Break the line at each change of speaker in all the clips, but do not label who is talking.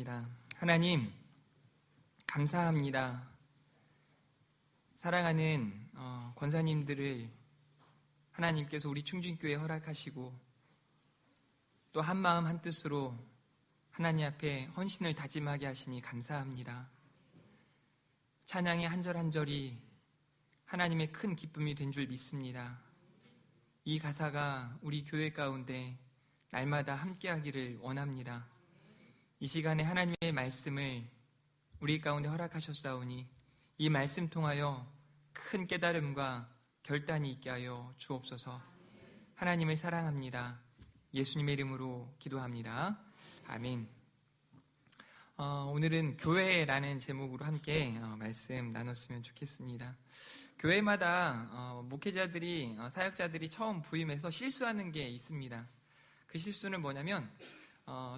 기도하겠습니다. 하나님, 감사합니다. 사랑하는 권사님들을 하나님께서 우리 충진교회에 허락하시고 또 한마음 한뜻으로 하나님 앞에 헌신을 다짐하게 하시니 감사합니다. 찬양의 한 절 한 절이 하나님의 큰 기쁨이 된 줄 믿습니다. 이 가사가 우리 교회 가운데 날마다 함께하기를 원합니다. 이 시간에 하나님의 말씀을 우리 가운데 허락하셨사오니 이 말씀 통하여 큰 깨달음과 결단이 있게 하여 주옵소서. 하나님을 사랑합니다. 예수님의 이름으로 기도합니다. 아멘. 오늘은 교회라는 제목으로 함께 말씀 나눴으면 좋겠습니다. 교회마다 목회자들이, 사역자들이 처음 부임해서 실수하는 게 있습니다. 그 실수는 뭐냐면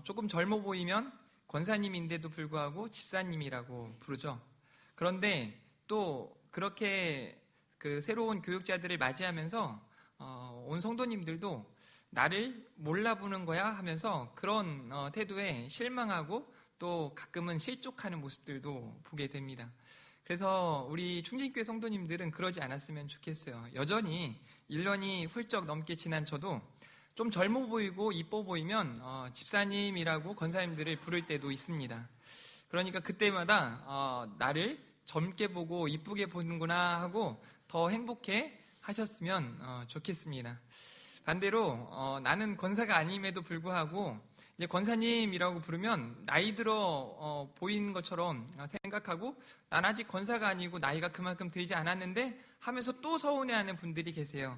조금 젊어 보이면 권사님인데도 불구하고 집사님이라고 부르죠. 그런데 또 그렇게 그 새로운 교육자들을 맞이하면서 온 성도님들도 나를 몰라보는 거야 하면서 그런 태도에 실망하고 또 가끔은 실족하는 모습들도 보게 됩니다. 그래서 우리 충진교회 성도님들은 그러지 않았으면 좋겠어요. 여전히 1년이 훌쩍 넘게 지난 저도 좀 젊어 보이고 이뻐 보이면 집사님이라고 권사님들을 부를 때도 있습니다. 그러니까 그때마다 나를 젊게 보고 이쁘게 보는구나 하고 더 행복해 하셨으면 좋겠습니다. 반대로 나는 권사가 아님에도 불구하고 이제 권사님이라고 부르면 나이 들어 보이는 것처럼 생각하고 난 아직 권사가 아니고 나이가 그만큼 들지 않았는데 하면서 또 서운해하는 분들이 계세요.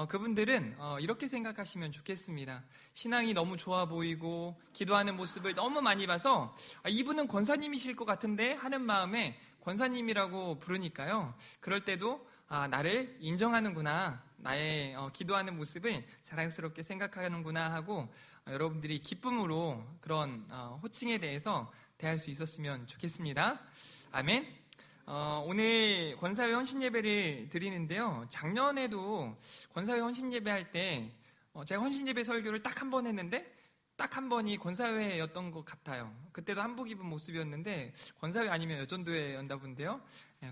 그분들은 이렇게 생각하시면 좋겠습니다. 신앙이 너무 좋아 보이고 기도하는 모습을 너무 많이 봐서 이분은 권사님이실 것 같은데 하는 마음에 권사님이라고 부르니까요. 그럴 때도 나를 인정하는구나, 나의 기도하는 모습을 자랑스럽게 생각하는구나 하고 여러분들이 기쁨으로 그런 호칭에 대해서 대할 수 있었으면 좋겠습니다. 아멘. 오늘 권사회 헌신예배를 드리는데요. 작년에도 권사회 헌신예배 할 때 제가 헌신예배 설교를 딱 한 번 했는데 딱 한 번이 권사회였던 것 같아요. 그때도 한복 입은 모습이었는데 권사회 아니면 여전도회였나 본데요.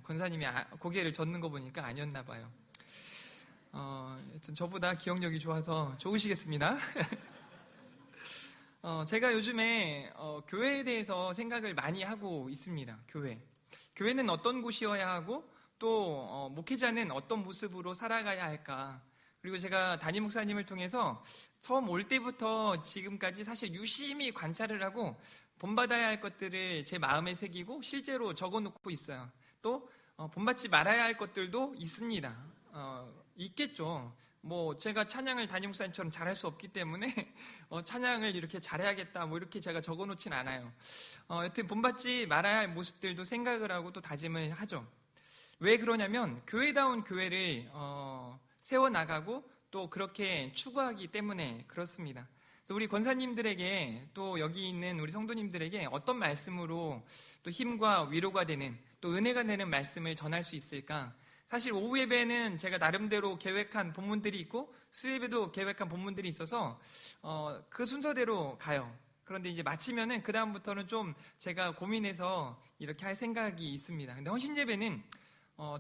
권사님이 고개를 젓는 거 보니까 아니었나 봐요. 여튼 저보다 기억력이 좋아서 좋으시겠습니다. 제가 요즘에 교회에 대해서 생각을 많이 하고 있습니다. 교회는 어떤 곳이어야 하고 또 목회자는 어떤 모습으로 살아가야 할까. 그리고 제가 담임 목사님을 통해서 처음 올 때부터 지금까지 사실 유심히 관찰을 하고 본받아야 할 것들을 제 마음에 새기고 실제로 적어놓고 있어요. 또 본받지 말아야 할 것들도 있습니다. 있겠죠. 제가 찬양을 담임 목사님처럼 잘할 수 없기 때문에 찬양을 이렇게 잘해야겠다 이렇게 제가 적어놓진 않아요. 여튼 본받지 말아야 할 모습들도 생각을 하고 또 다짐을 하죠. 왜 그러냐면 교회다운 교회를 세워나가고 또 그렇게 추구하기 때문에 그렇습니다. 그래서 우리 권사님들에게 또 여기 있는 우리 성도님들에게 어떤 말씀으로 또 힘과 위로가 되는 또 은혜가 되는 말씀을 전할 수 있을까? 사실 오후 예배는 제가 나름대로 계획한 본문들이 있고 수예배도 계획한 본문들이 있어서 그 순서대로 가요. 그런데 이제 마치면은 그 다음부터는 좀 제가 고민해서 이렇게 할 생각이 있습니다. 근데 헌신예배는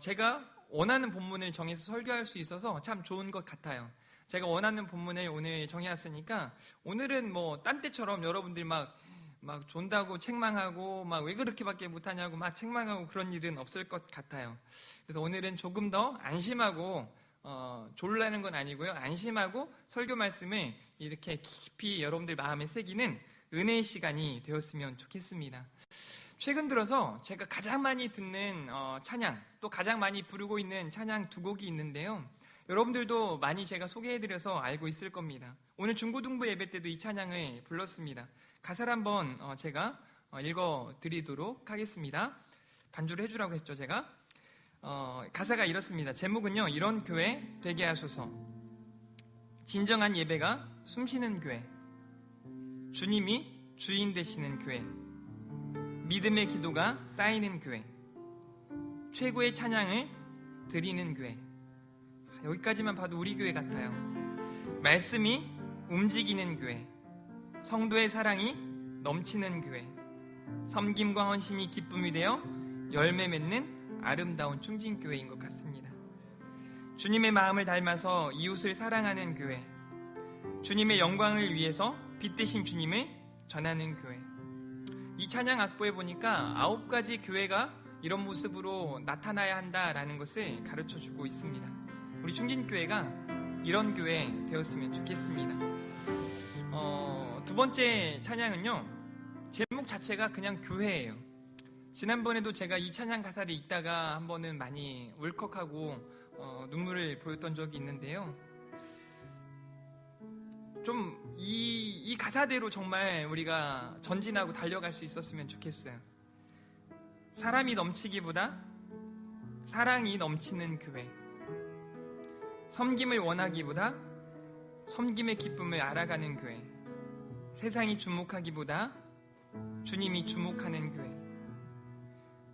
제가 원하는 본문을 정해서 설교할 수 있어서 참 좋은 것 같아요. 제가 원하는 본문을 오늘 정해왔으니까 오늘은 딴 때처럼 여러분들 막 존다고 책망하고 왜 그렇게밖에 못하냐고 막 책망하고 그런 일은 없을 것 같아요. 그래서 오늘은 조금 더 안심하고 졸라는 건 아니고요. 안심하고 설교 말씀을 이렇게 깊이 여러분들 마음에 새기는 은혜의 시간이 되었으면 좋겠습니다. 최근 들어서 제가 가장 많이 듣는 찬양, 또 가장 많이 부르고 있는 찬양 두 곡이 있는데요. 여러분들도 많이 제가 소개해드려서 알고 있을 겁니다. 오늘 중고등부 예배 때도 이 찬양을 불렀습니다. 가사를 한번 제가 읽어드리도록 하겠습니다. 반주를 해주라고 했죠, 제가. 가사가 이렇습니다. 제목은요, 이런 교회 되게 하소서. 진정한 예배가 숨쉬는 교회, 주님이 주인 되시는 교회, 믿음의 기도가 쌓이는 교회, 최고의 찬양을 드리는 교회. 여기까지만 봐도 우리 교회 같아요. 말씀이 움직이는 교회, 성도의 사랑이 넘치는 교회, 섬김과 헌신이 기쁨이 되어 열매 맺는 아름다운 충진교회인 것 같습니다. 주님의 마음을 닮아서 이웃을 사랑하는 교회, 주님의 영광을 위해서 빛 대신 주님을 전하는 교회. 이 찬양 악보에 보니까 9가지 교회가 이런 모습으로 나타나야 한다라는 것을 가르쳐주고 있습니다. 우리 충진교회가 이런 교회 되었으면 좋겠습니다. 두 번째 찬양은요, 제목 자체가 그냥 교회예요. 지난번에도 제가 이 찬양 가사를 읽다가 한 번은 많이 울컥하고 눈물을 보였던 적이 있는데요. 좀 이 가사대로 정말 우리가 전진하고 달려갈 수 있었으면 좋겠어요. 사람이 넘치기보다 사랑이 넘치는 교회, 섬김을 원하기보다 섬김의 기쁨을 알아가는 교회, 세상이 주목하기보다 주님이 주목하는 교회,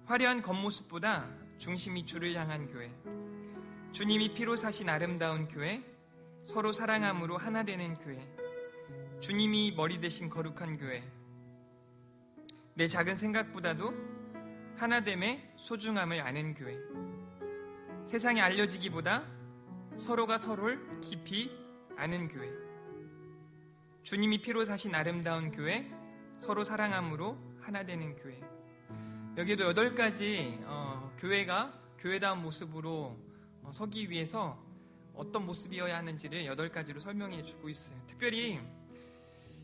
화려한 겉모습보다 중심이 주를 향한 교회, 주님이 피로 사신 아름다운 교회, 서로 사랑함으로 하나 되는 교회, 주님이 머리 대신 거룩한 교회, 내 작은 생각보다도 하나됨의 소중함을 아는 교회, 세상에 알려지기보다 서로가 서로를 깊이 아는 교회, 주님이 피로 사신 아름다운 교회, 서로 사랑함으로 하나 되는 교회. 여기에도 8가지 교회가 교회다운 모습으로 서기 위해서 어떤 모습이어야 하는지를 8가지로 설명해 주고 있어요. 특별히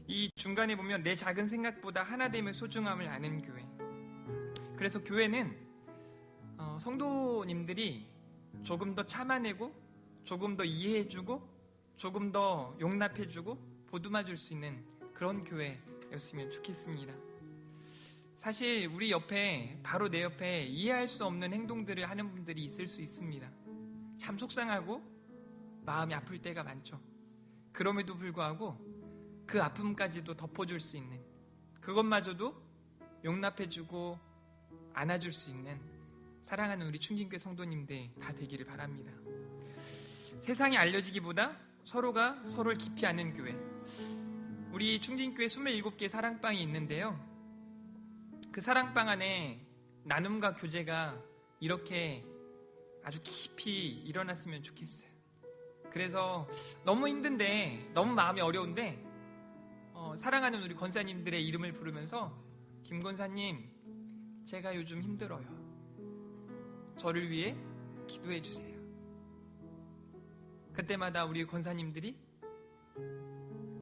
이 중간에 보면 내 작은 생각보다 하나됨의 소중함을 아는 교회. 그래서 교회는 성도님들이 조금 더 참아내고 조금 더 이해해주고 조금 더 용납해주고 보듬어줄 수 있는 그런 교회였으면 좋겠습니다. 사실 우리 옆에, 바로 내 옆에 이해할 수 없는 행동들을 하는 분들이 있을 수 있습니다. 참 속상하고 마음이 아플 때가 많죠. 그럼에도 불구하고 그 아픔까지도 덮어줄 수 있는, 그것마저도 용납해주고 안아줄 수 있는 사랑하는 우리 충진교회 성도님들 다 되기를 바랍니다. 세상에 알려지기보다 서로가 서로를 깊이 아는 교회. 우리 충진교회 27개 사랑방이 있는데요, 그 사랑방 안에 나눔과 교제가 이렇게 아주 깊이 일어났으면 좋겠어요. 그래서 너무 힘든데, 너무 마음이 어려운데 사랑하는 우리 권사님들의 이름을 부르면서 김 권사님, 제가 요즘 힘들어요. 저를 위해 기도해 주세요. 그때마다 우리 권사님들이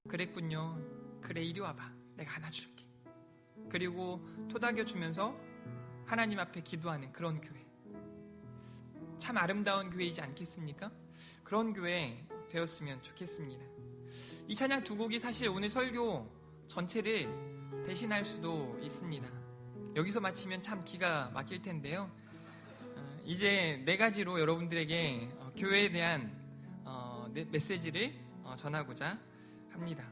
그랬군요. 그래, 이리 와봐. 내가 안아줄게. 그리고 토닥여 주면서 하나님 앞에 기도하는 그런 교회. 참 아름다운 교회이지 않겠습니까? 그런 교회 되었으면 좋겠습니다. 이 찬양 2곡이 사실 오늘 설교 전체를 대신할 수도 있습니다. 여기서 마치면 참 기가 막힐 텐데요. 이제 4가지로 여러분들에게 교회에 대한 메시지를 전하고자 합니다.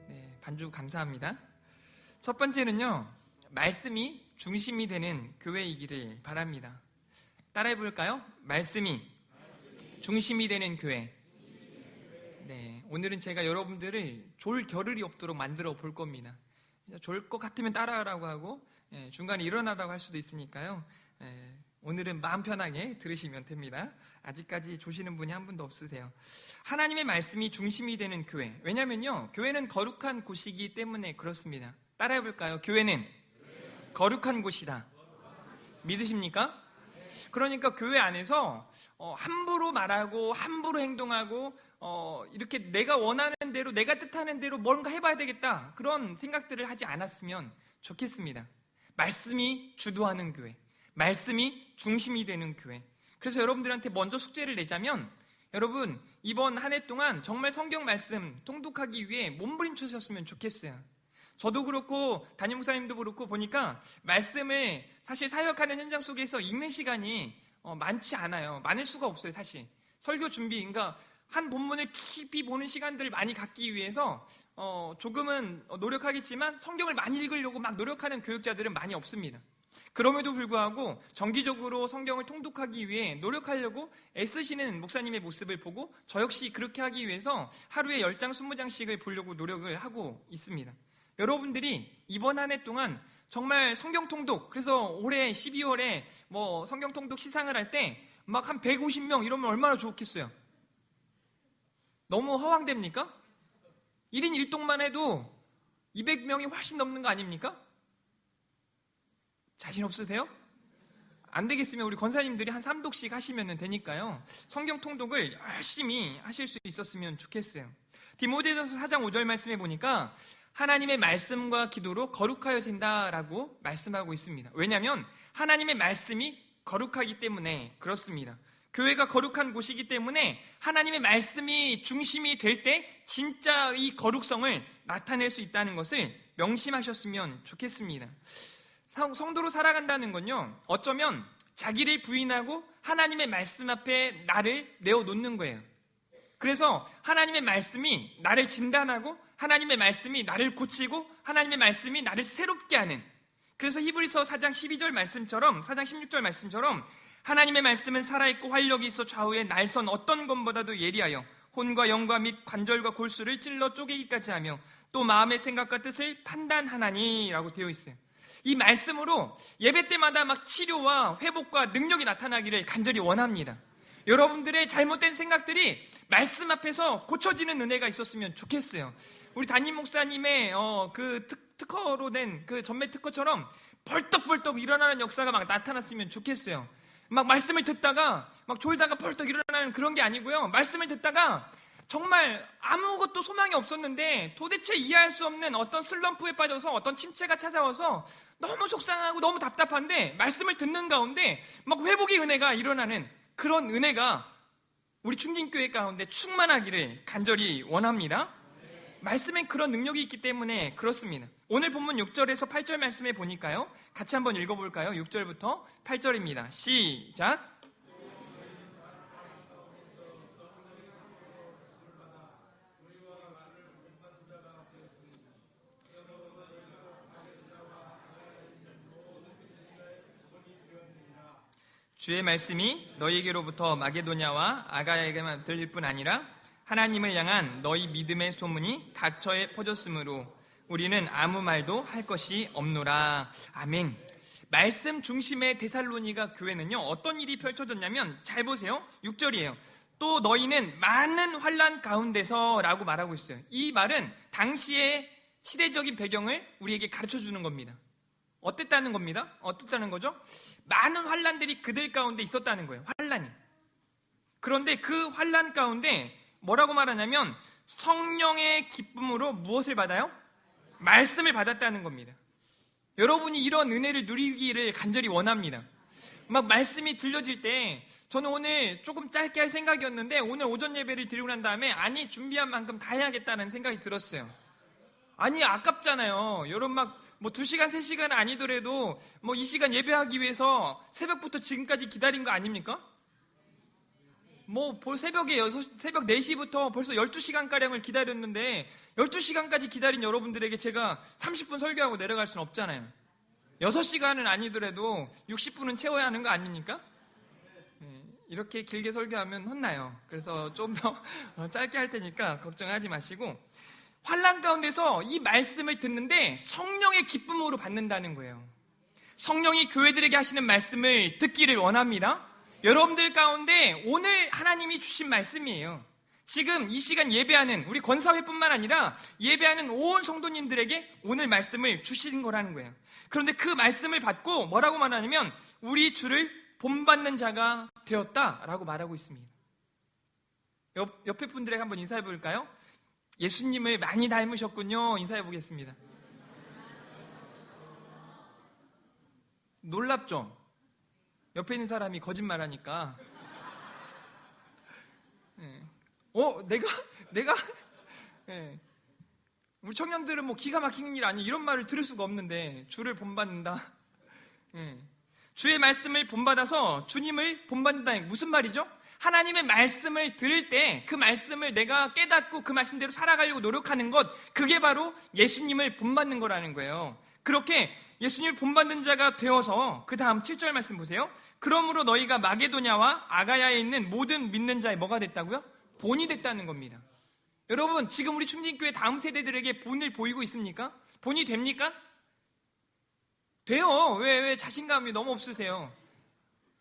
네, 반주 감사합니다. 첫 번째는요, 말씀이 중심이 되는 교회이기를 바랍니다. 따라해 볼까요? 말씀이 중심이 되는 교회. 네, 오늘은 제가 여러분들을 졸 겨를이 없도록 만들어 볼 겁니다. 졸 것 같으면 따라하라고 하고 중간에 일어나라고 할 수도 있으니까요. 오늘은 마음 편하게 들으시면 됩니다. 아직까지 조시는 분이 한 분도 없으세요. 하나님의 말씀이 중심이 되는 교회. 왜냐면요, 교회는 거룩한 곳이기 때문에 그렇습니다. 따라해 볼까요? 교회는 거룩한 곳이다. 믿으십니까? 그러니까 교회 안에서 함부로 말하고 함부로 행동하고 이렇게 내가 원하는 대로, 내가 뜻하는 대로 뭔가 해봐야 되겠다, 그런 생각들을 하지 않았으면 좋겠습니다. 말씀이 주도하는 교회, 말씀이 중심이 되는 교회. 그래서 여러분들한테 먼저 숙제를 내자면, 여러분 이번 한 해 동안 정말 성경 말씀 통독하기 위해 몸부림치셨으면 좋겠어요. 저도 그렇고 담임 목사님도 그렇고 보니까 말씀을 사실 사역하는 현장 속에서 읽는 시간이 많지 않아요. 많을 수가 없어요. 사실 설교 준비, 그러니까 한 본문을 깊이 보는 시간들을 많이 갖기 위해서 조금은 노력하겠지만 성경을 많이 읽으려고 막 노력하는 교육자들은 많이 없습니다. 그럼에도 불구하고 정기적으로 성경을 통독하기 위해 노력하려고 애쓰시는 목사님의 모습을 보고 저 역시 그렇게 하기 위해서 하루에 10장, 20장씩을 보려고 노력을 하고 있습니다. 여러분들이 이번 한 해 동안 정말 성경 통독, 그래서 올해 12월에 뭐 성경 통독 시상을 할 때 막 한 150명 이러면 얼마나 좋겠어요. 너무 허황됩니까? 1인 1독만 해도 200명이 훨씬 넘는 거 아닙니까? 자신 없으세요? 안 되겠으면 우리 권사님들이 한 3독씩 하시면 되니까요. 성경 통독을 열심히 하실 수 있었으면 좋겠어요. 디모데전서 4장 5절 말씀해 보니까 하나님의 말씀과 기도로 거룩하여진다라고 말씀하고 있습니다. 왜냐하면 하나님의 말씀이 거룩하기 때문에 그렇습니다. 교회가 거룩한 곳이기 때문에 하나님의 말씀이 중심이 될 때 진짜 이 거룩성을 나타낼 수 있다는 것을 명심하셨으면 좋겠습니다. 성도로 살아간다는 건요, 어쩌면 자기를 부인하고 하나님의 말씀 앞에 나를 내어놓는 거예요. 그래서 하나님의 말씀이 나를 진단하고 하나님의 말씀이 나를 고치고 하나님의 말씀이 나를 새롭게 하는, 그래서 히브리서 4장 12절 말씀처럼 4장 16절 말씀처럼 하나님의 말씀은 살아있고 활력이 있어 좌우의 날선 어떤 것보다도 예리하여 혼과 영과 및 관절과 골수를 찔러 쪼개기까지 하며 또 마음의 생각과 뜻을 판단하나니 라고 되어 있어요. 이 말씀으로 예배 때마다 막 치료와 회복과 능력이 나타나기를 간절히 원합니다. 여러분들의 잘못된 생각들이 말씀 앞에서 고쳐지는 은혜가 있었으면 좋겠어요. 우리 담임 목사님의 그 특허로 된 그 전매 특허처럼 벌떡벌떡 일어나는 역사가 막 나타났으면 좋겠어요. 막 말씀을 듣다가 막 졸다가 벌떡 일어나는 그런 게 아니고요. 말씀을 듣다가 정말 아무것도 소망이 없었는데 도대체 이해할 수 없는 어떤 슬럼프에 빠져서 어떤 침체가 찾아와서 너무 속상하고 너무 답답한데 말씀을 듣는 가운데 막 회복의 은혜가 일어나는 그런 은혜가 우리 충진교회 가운데 충만하기를 간절히 원합니다. 말씀에 그런 능력이 있기 때문에 그렇습니다. 오늘 본문 6절에서 8절 말씀에 보니까요, 같이 한번 읽어볼까요? 6절부터 8절입니다. 시작. 주의 말씀이 너희에게로부터 마게도냐와 아가야에게만 들릴 뿐 아니라 하나님을 향한 너희 믿음의 소문이 각처에 퍼졌으므로 우리는 아무 말도 할 것이 없노라. 아멘. 말씀 중심의 데살로니가 교회는요, 어떤 일이 펼쳐졌냐면, 잘 보세요. 6절이에요. 또 너희는 많은 환난 가운데서 라고 말하고 있어요. 이 말은 당시의 시대적인 배경을 우리에게 가르쳐주는 겁니다. 어땠다는 겁니다? 어땠다는 거죠? 많은 환난들이 그들 가운데 있었다는 거예요. 환난이. 그런데 그 환난 가운데 뭐라고 말하냐면 성령의 기쁨으로 무엇을 받아요? 말씀을 받았다는 겁니다. 여러분이 이런 은혜를 누리기를 간절히 원합니다. 막 말씀이 들려질 때 저는 오늘 조금 짧게 할 생각이었는데 오늘 오전 예배를 드리고 난 다음에 아니 준비한 만큼 다 해야겠다는 생각이 들었어요. 아니 아깝잖아요. 여러분 막 뭐 2시간, 3시간 아니더라도 뭐 이 시간 예배하기 위해서 새벽부터 지금까지 기다린 거 아닙니까? 뭐 새벽 4시부터 벌써 12시간가량을 기다렸는데 12시간까지 기다린 여러분들에게 제가 30분 설교하고 내려갈 수는 없잖아요. 6시간은 아니더라도 60분은 채워야 하는 거 아닙니까? 이렇게 길게 설교하면 혼나요. 그래서 좀 더 짧게 할 테니까 걱정하지 마시고, 환난 가운데서 이 말씀을 듣는데 성령의 기쁨으로 받는다는 거예요. 성령이 교회들에게 하시는 말씀을 듣기를 원합니다. 여러분들 가운데 오늘 하나님이 주신 말씀이에요. 지금 이 시간 예배하는 우리 권사회뿐만 아니라 예배하는 온 성도님들에게 오늘 말씀을 주신 거라는 거예요. 그런데 그 말씀을 받고 뭐라고 말하냐면 우리 주를 본받는 자가 되었다라고 말하고 있습니다. 옆에 분들에게 한번 인사해 볼까요? 예수님을 많이 닮으셨군요. 인사해 보겠습니다. 놀랍죠? 옆에 있는 사람이 거짓말하니까 내가 우리 청년들은 뭐 기가 막힌 일 아니 이런 말을 들을 수가 없는데 주를 본받는다. 주의 말씀을 본받아서 주님을 본받는다. 무슨 말이죠? 하나님의 말씀을 들을 때 그 말씀을 내가 깨닫고 그 말씀대로 살아가려고 노력하는 것, 그게 바로 예수님을 본받는 거라는 거예요. 그렇게 예수님을 본받는 자가 되어서 그 다음 7절 말씀 보세요. 그러므로 너희가 마게도냐와 아가야에 있는 모든 믿는 자의 뭐가 됐다고요? 본이 됐다는 겁니다. 여러분 지금 우리 충진교회 다음 세대들에게 본을 보이고 있습니까? 본이 됩니까? 돼요. 왜 자신감이 너무 없으세요?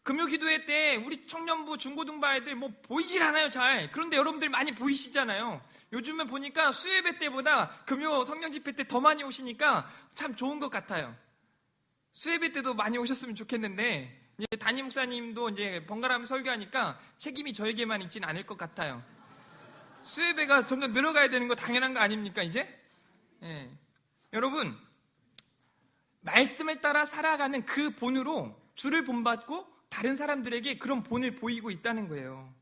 금요 기도회 때 우리 청년부 중고등부 아이들 뭐 보이질 않아요, 잘. 그런데 여러분들 많이 보이시잖아요. 요즘은 보니까 수요예배 때보다 금요 성령 집회 때 더 많이 오시니까 참 좋은 것 같아요. 수요예배 때도 많이 오셨으면 좋겠는데, 이제 담임 목사님도 이제 번갈아가며 설교하니까 책임이 저에게만 있진 않을 것 같아요. 수요예배가 점점 늘어가야 되는 거 당연한 거 아닙니까, 이제? 예. 여러분, 말씀을 따라 살아가는 그 본으로 주를 본받고 다른 사람들에게 그런 본을 보이고 있다는 거예요.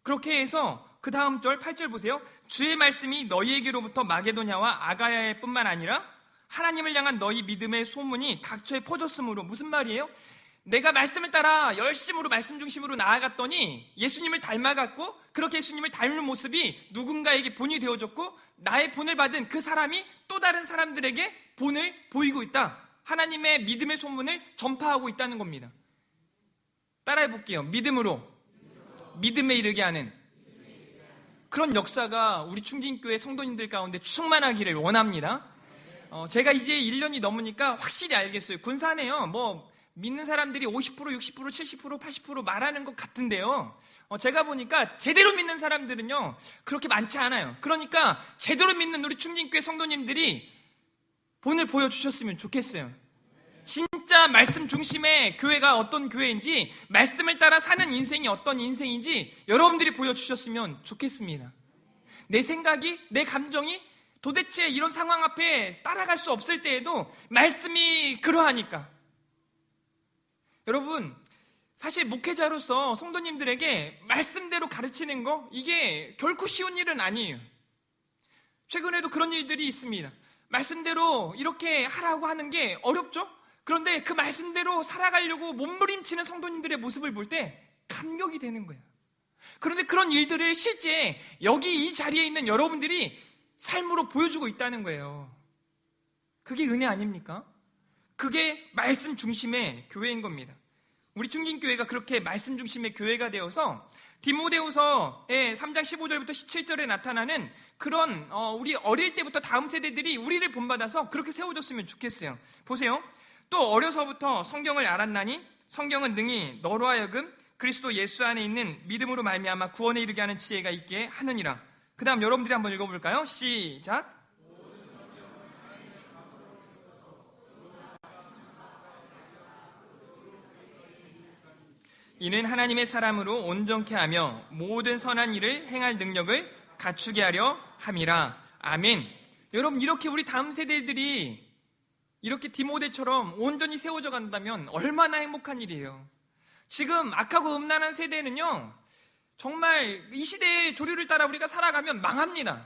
그렇게 해서 그 다음 절 8절 보세요. 주의 말씀이 너희에게로부터 마게도냐와 아가야에 뿐만 아니라 하나님을 향한 너희 믿음의 소문이 각처에 퍼졌으므로. 무슨 말이에요? 내가 말씀을 따라 열심으로 말씀 중심으로 나아갔더니 예수님을 닮아갔고, 그렇게 예수님을 닮은 모습이 누군가에게 본이 되어졌고, 나의 본을 받은 그 사람이 또 다른 사람들에게 본을 보이고 있다. 하나님의 믿음의 소문을 전파하고 있다는 겁니다. 따라해 볼게요. 믿음으로 믿음에 이르게 하는 그런 역사가 우리 충진교회 성도님들 가운데 충만하기를 원합니다. 제가 이제 1년이 넘으니까 확실히 알겠어요. 군사네요. 뭐 믿는 사람들이 50%, 60%, 70%, 80% 말하는 것 같은데요. 제가 보니까 제대로 믿는 사람들은요, 그렇게 많지 않아요. 그러니까 제대로 믿는 우리 충진교회 성도님들이 본을 보여주셨으면 좋겠어요. 진짜 말씀 중심의 교회가 어떤 교회인지, 말씀을 따라 사는 인생이 어떤 인생인지 여러분들이 보여주셨으면 좋겠습니다. 내 생각이, 내 감정이 도대체 이런 상황 앞에 따라갈 수 없을 때에도 말씀이 그러하니까. 여러분, 사실 목회자로서 성도님들에게 말씀대로 가르치는 거, 이게 결코 쉬운 일은 아니에요. 최근에도 그런 일들이 있습니다. 말씀대로 이렇게 하라고 하는 게 어렵죠? 그런데 그 말씀대로 살아가려고 몸부림치는 성도님들의 모습을 볼 때 감격이 되는 거예요. 그런데 그런 일들을 실제 여기 이 자리에 있는 여러분들이 삶으로 보여주고 있다는 거예요. 그게 은혜 아닙니까? 그게 말씀 중심의 교회인 겁니다. 우리 충진교회가 그렇게 말씀 중심의 교회가 되어서 디모데후서의 3장 15절부터 17절에 나타나는 그런 우리 어릴 때부터 다음 세대들이 우리를 본받아서 그렇게 세워졌으면 좋겠어요. 보세요. 또 어려서부터 성경을 알았나니 성경은 능히 너로 하여금 그리스도 예수 안에 있는 믿음으로 말미암아 구원에 이르게 하는 지혜가 있게 하느니라. 그 다음 여러분들이 한번 읽어볼까요? 시작. 이는 하나님의 사람으로 온전케 하며 모든 선한 일을 행할 능력을 갖추게 하려 함이라. 아멘. 여러분, 이렇게 우리 다음 세대들이 이렇게 디모데처럼 온전히 세워져 간다면 얼마나 행복한 일이에요. 지금 악하고 음란한 세대는요, 정말 이 시대의 조류를 따라 우리가 살아가면 망합니다.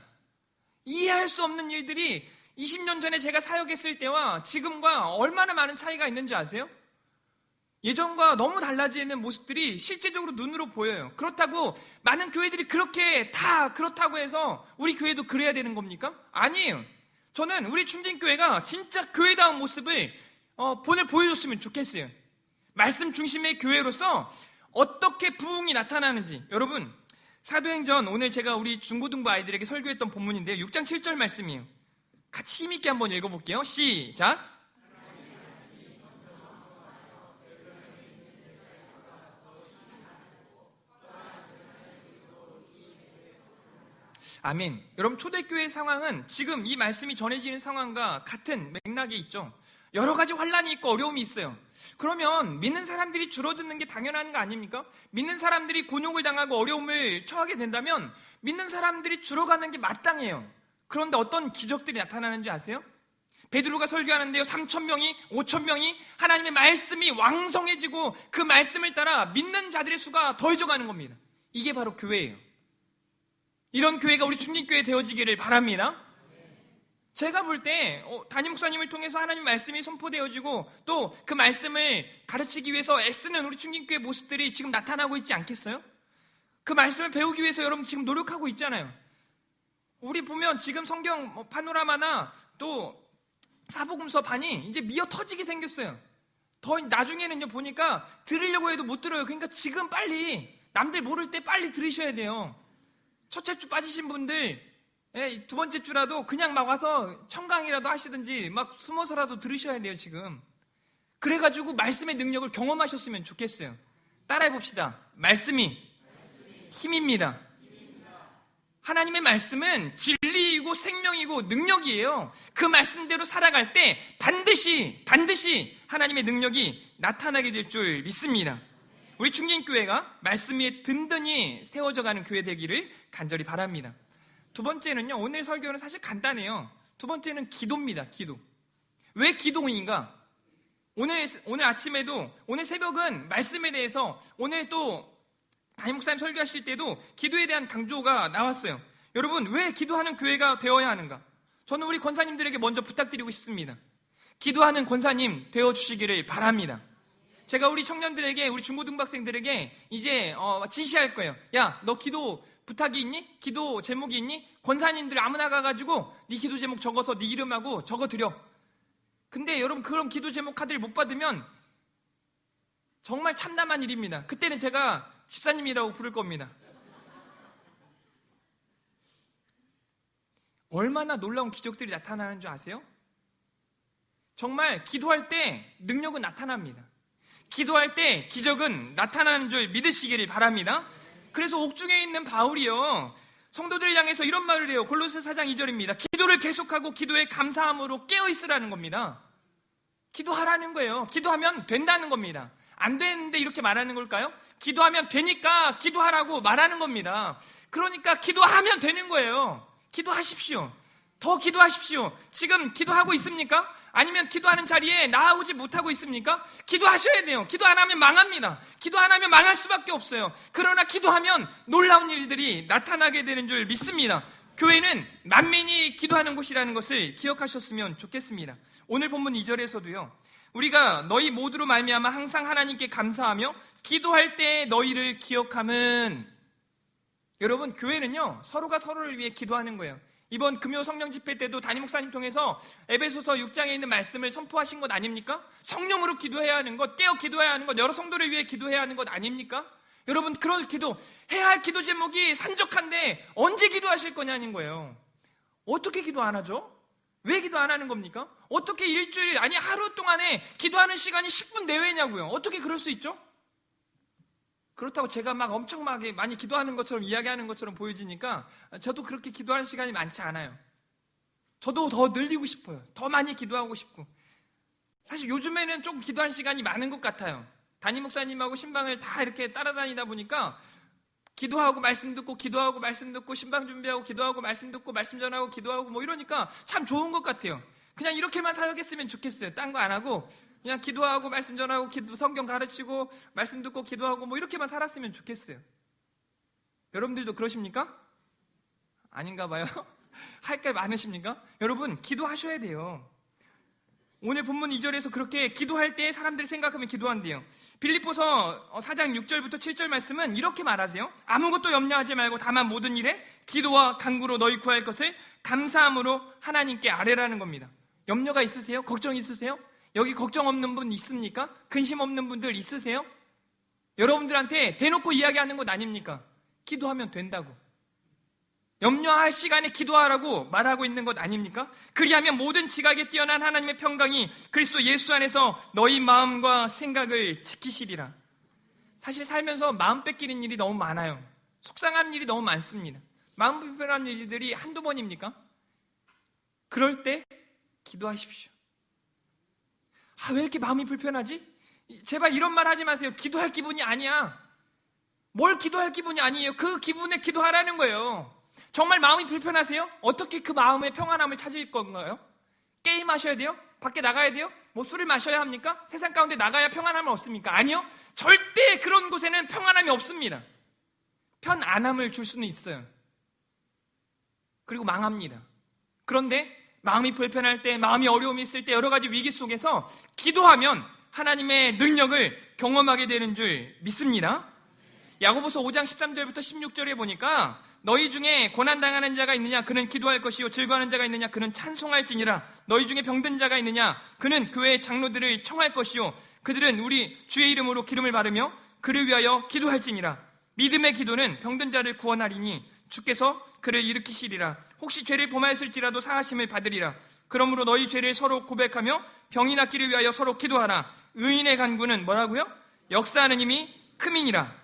이해할 수 없는 일들이 20년 전에 제가 사역했을 때와 지금과 얼마나 많은 차이가 있는지 아세요? 예전과 너무 달라지는 모습들이 실제적으로 눈으로 보여요. 그렇다고 많은 교회들이 그렇게 다 그렇다고 해서 우리 교회도 그래야 되는 겁니까? 아니에요. 저는 우리 충진교회가 진짜 교회다운 모습을 본을 보여줬으면 좋겠어요. 말씀 중심의 교회로서 어떻게 부흥이 나타나는지. 여러분, 사도행전, 오늘 제가 우리 중고등부 아이들에게 설교했던 본문인데요, 6장 7절 말씀이에요. 같이 힘있게 한번 읽어볼게요. 시작. 아멘. 여러분, 초대교회 상황은 지금 이 말씀이 전해지는 상황과 같은 맥락에 있죠. 여러 가지 환란이 있고 어려움이 있어요. 그러면 믿는 사람들이 줄어드는 게 당연한 거 아닙니까? 믿는 사람들이 곤욕을 당하고 어려움을 처하게 된다면 믿는 사람들이 줄어가는 게 마땅해요. 그런데 어떤 기적들이 나타나는지 아세요? 베드로가 설교하는데요, 3,000명이 5,000명이 하나님의 말씀이 왕성해지고 그 말씀을 따라 믿는 자들의 수가 더해져가는 겁니다. 이게 바로 교회예요. 이런 교회가 우리 충진교회 되어지기를 바랍니다. 제가 볼 때 담임 목사님을 통해서 하나님 말씀이 선포되어지고 또 그 말씀을 가르치기 위해서 애쓰는 우리 충진교회 모습들이 지금 나타나고 있지 않겠어요? 그 말씀을 배우기 위해서 여러분 지금 노력하고 있잖아요. 우리 보면 지금 성경 파노라마나 또 사복음서 반이 이제 미어 터지게 생겼어요. 더 나중에는요 보니까 들으려고 해도 못 들어요. 그러니까 지금 빨리 남들 모를 때 빨리 들으셔야 돼요. 첫째 주 빠지신 분들 두 번째 주라도 그냥 막 와서 청강이라도 하시든지 막 숨어서라도 들으셔야 돼요. 지금 그래가지고 말씀의 능력을 경험하셨으면 좋겠어요. 따라해 봅시다. 말씀이 힘입니다. 하나님의 말씀은 진리이고 생명이고 능력이에요. 그 말씀대로 살아갈 때 반드시 하나님의 능력이 나타나게 될 줄 믿습니다. 우리 중진교회가 말씀 위에 든든히 세워져가는 교회 되기를 간절히 바랍니다. 두 번째는요, 오늘 설교는 사실 간단해요. 두 번째는 기도입니다. 기도. 왜 기도인가? 오늘 아침에도, 오늘 새벽은 말씀에 대해서, 오늘 또 담임 목사님 설교하실 때도 기도에 대한 강조가 나왔어요. 여러분, 왜 기도하는 교회가 되어야 하는가? 저는 우리 권사님들에게 먼저 부탁드리고 싶습니다. 기도하는 권사님 되어주시기를 바랍니다. 제가 우리 청년들에게, 우리 중고등학생들에게 이제 지시할 거예요. 야, 너 기도 부탁이 있니? 기도 제목이 있니? 권사님들 아무나 가가지고 네 기도 제목 적어서 네 이름하고 적어드려. 근데 여러분, 그런 기도 제목 카드를 못 받으면 정말 참담한 일입니다. 그때는 제가 집사님이라고 부를 겁니다. 얼마나 놀라운 기적들이 나타나는 줄 아세요? 정말 기도할 때 능력은 나타납니다. 기도할 때 기적은 나타나는 줄 믿으시기를 바랍니다. 그래서 옥중에 있는 바울이요, 성도들을 향해서 이런 말을 해요. 골로새 4장 2절입니다. 기도를 계속하고 기도에 감사함으로 깨어있으라는 겁니다. 기도하라는 거예요. 기도하면 된다는 겁니다. 안 되는데 이렇게 말하는 걸까요? 기도하면 되니까 기도하라고 말하는 겁니다. 그러니까 기도하면 되는 거예요. 기도하십시오. 더 기도하십시오. 지금 기도하고 있습니까? 아니면 기도하는 자리에 나아오지 못하고 있습니까? 기도하셔야 돼요. 기도 안 하면 망합니다. 기도 안 하면 망할 수밖에 없어요. 그러나 기도하면 놀라운 일들이 나타나게 되는 줄 믿습니다. 교회는 만민이 기도하는 곳이라는 것을 기억하셨으면 좋겠습니다. 오늘 본문 2절에서도요, 우리가 너희 모두로 말미암아 항상 하나님께 감사하며 기도할 때 너희를 기억함은, 여러분, 교회는요, 서로가 서로를 위해 기도하는 거예요. 이번 금요 성령 집회 때도 담임 목사님 통해서 에베소서 6장에 있는 말씀을 선포하신 것 아닙니까? 성령으로 기도해야 하는 것, 깨어 기도해야 하는 것, 여러 성도를 위해 기도해야 하는 것 아닙니까? 여러분, 그런 기도, 해야 할 기도 제목이 산적한데 언제 기도하실 거냐는 거예요. 어떻게 기도 안 하죠? 왜 기도 안 하는 겁니까? 어떻게 일주일, 아니 하루 동안에 기도하는 시간이 10분 내외냐고요. 어떻게 그럴 수 있죠? 그렇다고 제가 막 엄청 많이 기도하는 것처럼 이야기하는 것처럼 보여지니까 저도 그렇게 기도하는 시간이 많지 않아요. 저도 더 늘리고 싶어요. 더 많이 기도하고 싶고. 사실 요즘에는 조금 기도하는 시간이 많은 것 같아요. 담임 목사님하고 신방을 다 이렇게 따라다니다 보니까 기도하고 말씀 듣고, 기도하고 말씀 듣고, 신방 준비하고, 기도하고 말씀 듣고, 말씀 전하고, 기도하고 뭐 이러니까 참 좋은 것 같아요. 그냥 이렇게만 살겠으면 좋겠어요. 딴 거 안 하고 그냥 기도하고 말씀 전하고 성경 가르치고 말씀 듣고 기도하고 뭐 이렇게만 살았으면 좋겠어요. 여러분들도 그러십니까? 아닌가 봐요. 할 게 많으십니까? 여러분, 기도하셔야 돼요. 오늘 본문 2절에서 그렇게 기도할 때 사람들이 생각하면 기도한대요. 빌립보서 4장 6절부터 7절 말씀은 이렇게 말하세요. 아무것도 염려하지 말고 다만 모든 일에 기도와 간구로 너희 구할 것을 감사함으로 하나님께 아뢰라는 겁니다. 염려가 있으세요? 걱정 있으세요? 여기 걱정 없는 분 있습니까? 근심 없는 분들 있으세요? 여러분들한테 대놓고 이야기하는 것 아닙니까? 기도하면 된다고. 염려할 시간에 기도하라고 말하고 있는 것 아닙니까? 그리하면 모든 지각에 뛰어난 하나님의 평강이 그리스도 예수 안에서 너희 마음과 생각을 지키시리라. 사실 살면서 마음 뺏기는 일이 너무 많아요. 속상한 일이 너무 많습니다. 마음 불편한 일들이 한두 번입니까? 그럴 때 기도하십시오. 왜 이렇게 마음이 불편하지? 제발 이런 말 하지 마세요. 기도할 기분이 아니야. 뭘 기도할 기분이 아니에요. 그 기분에 기도하라는 거예요. 정말 마음이 불편하세요? 어떻게 그 마음의 평안함을 찾을 건가요? 게임하셔야 돼요? 밖에 나가야 돼요? 뭐 술을 마셔야 합니까? 세상 가운데 나가야 평안함을 얻습니까? 아니요. 절대 그런 곳에는 평안함이 없습니다. 편안함을 줄 수는 있어요. 그리고 망합니다. 그런데 마음이 불편할 때, 마음이 어려움이 있을 때, 여러 가지 위기 속에서 기도하면 하나님의 능력을 경험하게 되는 줄 믿습니다. 야고보서 5장 13절부터 16절에 보니까 너희 중에 고난당하는 자가 있느냐? 그는 기도할 것이요. 즐거워하는 자가 있느냐? 그는 찬송할지니라. 너희 중에 병든 자가 있느냐? 그는 교회의 장로들을 청할 것이요. 그들은 우리 주의 이름으로 기름을 바르며 그를 위하여 기도할지니라. 믿음의 기도는 병든 자를 구원하리니 주께서 그를 일으키시리라. 혹시 죄를 범하였을지라도 사하심을 받으리라. 그러므로 너희 죄를 서로 고백하며 병이 낫기를 위하여 서로 기도하라. 의인의 간구는 뭐라고요? 역사하는 힘이 큼이니라.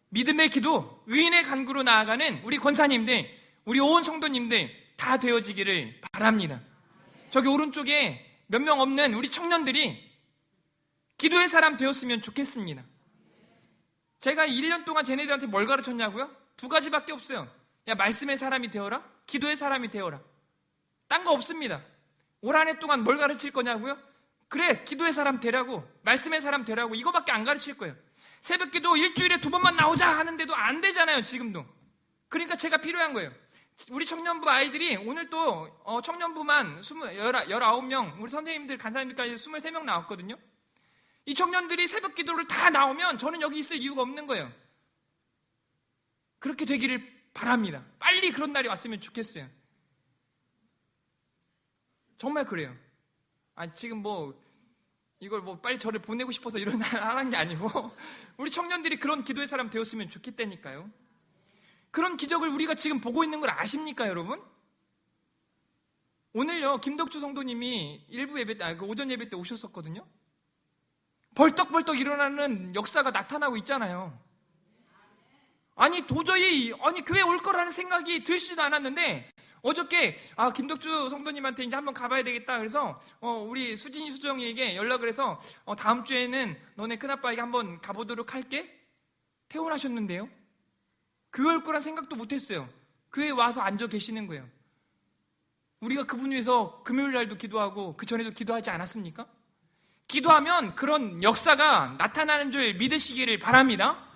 믿음의 기도, 의인의 간구로 나아가는 우리 권사님들, 우리 온 성도님들 다 되어지기를 바랍니다. 저기 오른쪽에 몇 명 없는 우리 청년들이 기도의 사람 되었으면 좋겠습니다. 제가 1년 동안 쟤네들한테 뭘 가르쳤냐고요? 2가지밖에 없어요. 야, 말씀의 사람이 되어라, 기도의 사람이 되어라. 딴 거 없습니다. 올 한 해 동안 뭘 가르칠 거냐고요? 그래, 기도의 사람 되라고, 말씀의 사람 되라고, 이거밖에 안 가르칠 거예요. 새벽기도 일주일에 2번만 나오자 하는데도 안 되잖아요, 지금도. 그러니까 제가 필요한 거예요. 우리 청년부 아이들이 오늘 또 청년부만 19명, 우리 선생님들, 간사님들까지 23명 나왔거든요. 이 청년들이 새벽기도를 다 나오면 저는 여기 있을 이유가 없는 거예요. 그렇게 되기를 바랍니다. 빨리 그런 날이 왔으면 좋겠어요. 정말 그래요. 지금 이걸 빨리 저를 보내고 싶어서 이런 날 하는 게 아니고 우리 청년들이 그런 기도의 사람 되었으면 좋겠다니까요. 그런 기적을 우리가 지금 보고 있는 걸 아십니까, 여러분? 오늘요, 김덕주 성도님이 일부 예배 때, 오전 예배 때 오셨었거든요. 벌떡벌떡 일어나는 역사가 나타나고 있잖아요. 도저히 교회 올 거라는 생각이 들지도 않았는데 어저께 김덕주 성도님한테 이제 한번 가봐야 되겠다 그래서 우리 수진이 수정이에게 연락을 해서 다음 주에는 너네 큰아빠에게 한번 가보도록 할게. 퇴원하셨는데요. 교회 올 거란 생각도 못했어요. 교회에 와서 앉아 계시는 거예요. 우리가 그분 위해서 금요일 날도 기도하고 그 전에도 기도하지 않았습니까? 기도하면 그런 역사가 나타나는 줄 믿으시기를 바랍니다.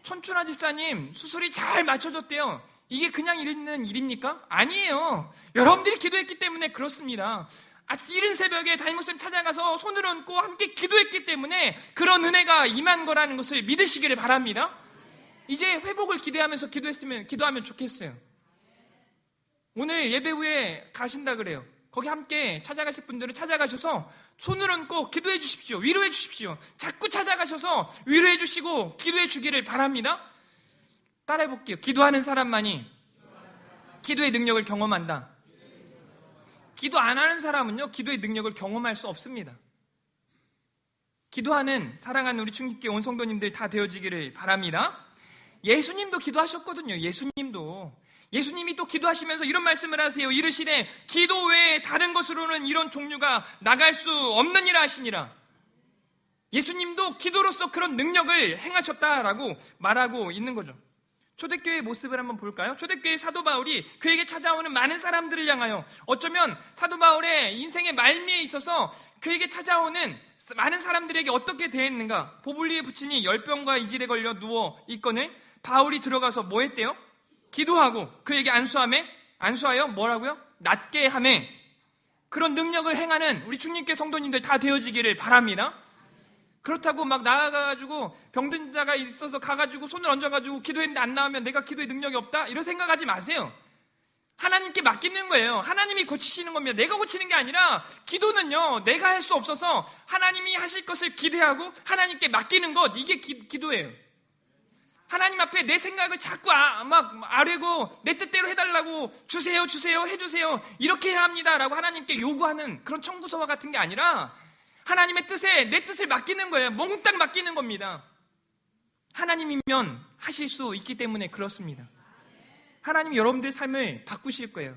천춘아 집사님 수술이 잘 맞춰졌대요. 이게 그냥 있는 일입니까? 아니에요. 여러분들이 기도했기 때문에 그렇습니다. 이른 새벽에 담임목사님 찾아가서 손을 얹고 함께 기도했기 때문에 그런 은혜가 임한 거라는 것을 믿으시기를 바랍니다. 이제 회복을 기대하면서 기도하면 좋겠어요. 오늘 예배 후에 가신다 그래요. 거기 함께 찾아가실 분들은 찾아가셔서 손을 얹고 기도해 주십시오. 위로해 주십시오. 자꾸 찾아가셔서 위로해 주시고 기도해 주기를 바랍니다. 따라해 볼게요. 기도하는 사람만이 기도의 능력을 경험한다. 기도 안 하는 사람은요, 기도의 능력을 경험할 수 없습니다. 기도하는 사랑하는 우리 충직교회 온 성도님들 다 되어지기를 바랍니다. 예수님도 기도하셨거든요. 예수님이 또 기도하시면서 이런 말씀을 하세요. 이르시되 기도 외에 다른 것으로는 이런 종류가 나갈 수 없느니라 하시니라. 예수님도 기도로서 그런 능력을 행하셨다라고 말하고 있는 거죠. 초대교회의 모습을 한번 볼까요? 초대교회 사도 바울이 그에게 찾아오는 많은 사람들을 향하여 어쩌면 사도 바울의 인생의 말미에 있어서 그에게 찾아오는 많은 사람들에게 어떻게 대했는가. 보블리의 부친이 열병과 이질에 걸려 누워 있거늘 바울이 들어가서 뭐 했대요? 기도하고 그에게 안수하여 뭐라고요? 낫게 하매. 그런 능력을 행하는 우리 충님께 성도님들 다 되어지기를 바랍니다. 그렇다고 막 나아가가지고 병든 자가 있어서 가가지고 손을 얹어가지고 기도했는데 안 나오면 내가 기도에 능력이 없다? 이런 생각하지 마세요. 하나님께 맡기는 거예요. 하나님이 고치시는 겁니다. 내가 고치는 게 아니라 기도는요, 내가 할 수 없어서 하나님이 하실 것을 기대하고 하나님께 맡기는 것, 이게 기도예요. 하나님 앞에 내 생각을 자꾸 아뢰고 내 뜻대로 해달라고 주세요 해주세요 이렇게 해야 합니다라고 하나님께 요구하는 그런 청구서와 같은 게 아니라 하나님의 뜻에 내 뜻을 맡기는 거예요. 몽땅 맡기는 겁니다. 하나님이면 하실 수 있기 때문에 그렇습니다. 하나님이 여러분들의 삶을 바꾸실 거예요.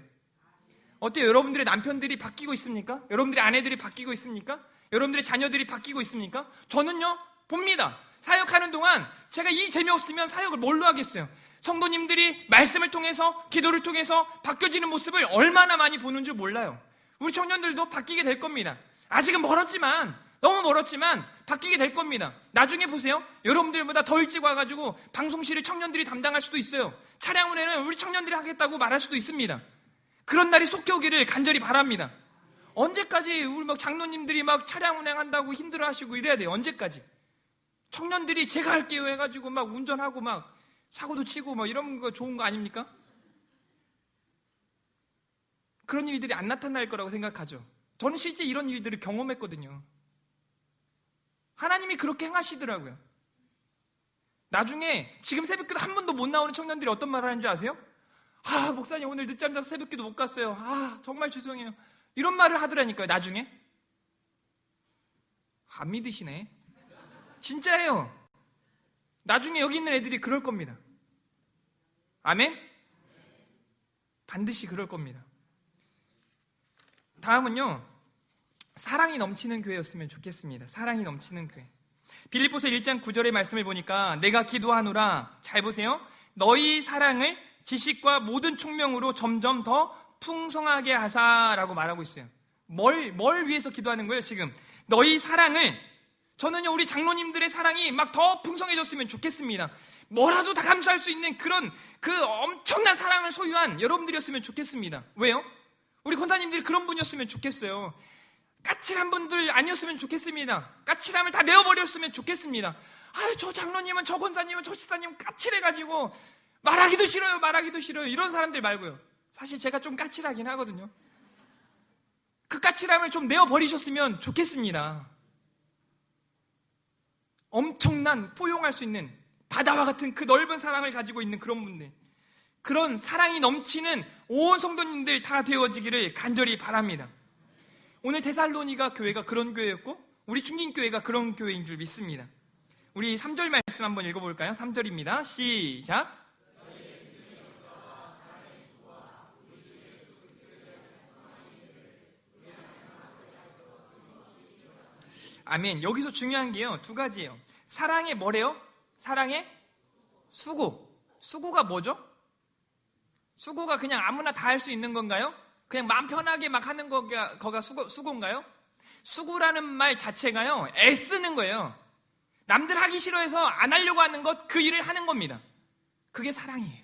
어때요? 여러분들의 남편들이 바뀌고 있습니까? 여러분들의 아내들이 바뀌고 있습니까? 여러분들의 자녀들이 바뀌고 있습니까? 저는요, 봅니다. 사역하는 동안 제가 이 재미없으면 사역을 뭘로 하겠어요? 성도님들이 말씀을 통해서 기도를 통해서 바뀌어지는 모습을 얼마나 많이 보는 줄 몰라요. 우리 청년들도 바뀌게 될 겁니다. 아직은 너무 멀었지만 바뀌게 될 겁니다. 나중에 보세요. 여러분들보다 더 일찍 와가지고 방송실을 청년들이 담당할 수도 있어요. 차량 운행은 우리 청년들이 하겠다고 말할 수도 있습니다. 그런 날이 속히 오기를 간절히 바랍니다. 언제까지 우리 장로님들이 차량 운행한다고 힘들어하시고 이래야 돼요? 언제까지? 청년들이 제가 할게요 해가지고 운전하고 사고도 치고 이런 거 좋은 거 아닙니까? 그런 일들이 안 나타날 거라고 생각하죠. 저는 실제 이런 일들을 경험했거든요. 하나님이 그렇게 행하시더라고요. 나중에 지금 새벽기도 한 번도 못 나오는 청년들이 어떤 말을 하는지 아세요? 목사님 오늘 늦잠 자서 새벽기도 못 갔어요. 정말 죄송해요. 이런 말을 하더라니까요. 나중에 안 믿으시네. 진짜예요. 나중에 여기 있는 애들이 그럴 겁니다. 아멘? 반드시 그럴 겁니다. 다음은요, 사랑이 넘치는 교회였으면 좋겠습니다. 사랑이 넘치는 교회. 빌립보서 1장 9절의 말씀을 보니까 내가 기도하노라, 잘 보세요, 너희 사랑을 지식과 모든 총명으로 점점 더 풍성하게 하사라고 말하고 있어요. 뭘 위해서 기도하는 거예요? 지금 너희 사랑을, 저는요 우리 장로님들의 사랑이 막 더 풍성해졌으면 좋겠습니다. 뭐라도 다 감수할 수 있는 그런 그 엄청난 사랑을 소유한 여러분들이었으면 좋겠습니다. 왜요? 우리 권사님들이 그런 분이었으면 좋겠어요. 까칠한 분들 아니었으면 좋겠습니다. 까칠함을 다 내어버렸으면 좋겠습니다. 저 장로님은, 저 권사님은, 저 집사님은 까칠해가지고 말하기도 싫어요. 이런 사람들 말고요. 사실 제가 좀 까칠하긴 하거든요. 그 까칠함을 좀 내어버리셨으면 좋겠습니다. 엄청난, 포용할 수 있는 바다와 같은 그 넓은 사랑을 가지고 있는 그런 분들, 그런 사랑이 넘치는 온 성도님들 다 되어지기를 간절히 바랍니다. 오늘 데살로니가 교회가 그런 교회였고 우리 중진교회가 그런 교회인 줄 믿습니다. 우리 3절 말씀 한번 읽어볼까요? 3절입니다. 시작. 아멘. 여기서 중요한 게요, 두 가지예요. 사랑의 뭐래요? 사랑의 수고. 수고가 뭐죠? 수고가 그냥 아무나 다 할 수 있는 건가요? 그냥 마음 편하게 막 하는 거가 수고인가요? 수고라는 말 자체가요, 애쓰는 거예요. 남들 하기 싫어해서 안 하려고 하는 것, 그 일을 하는 겁니다. 그게 사랑이에요.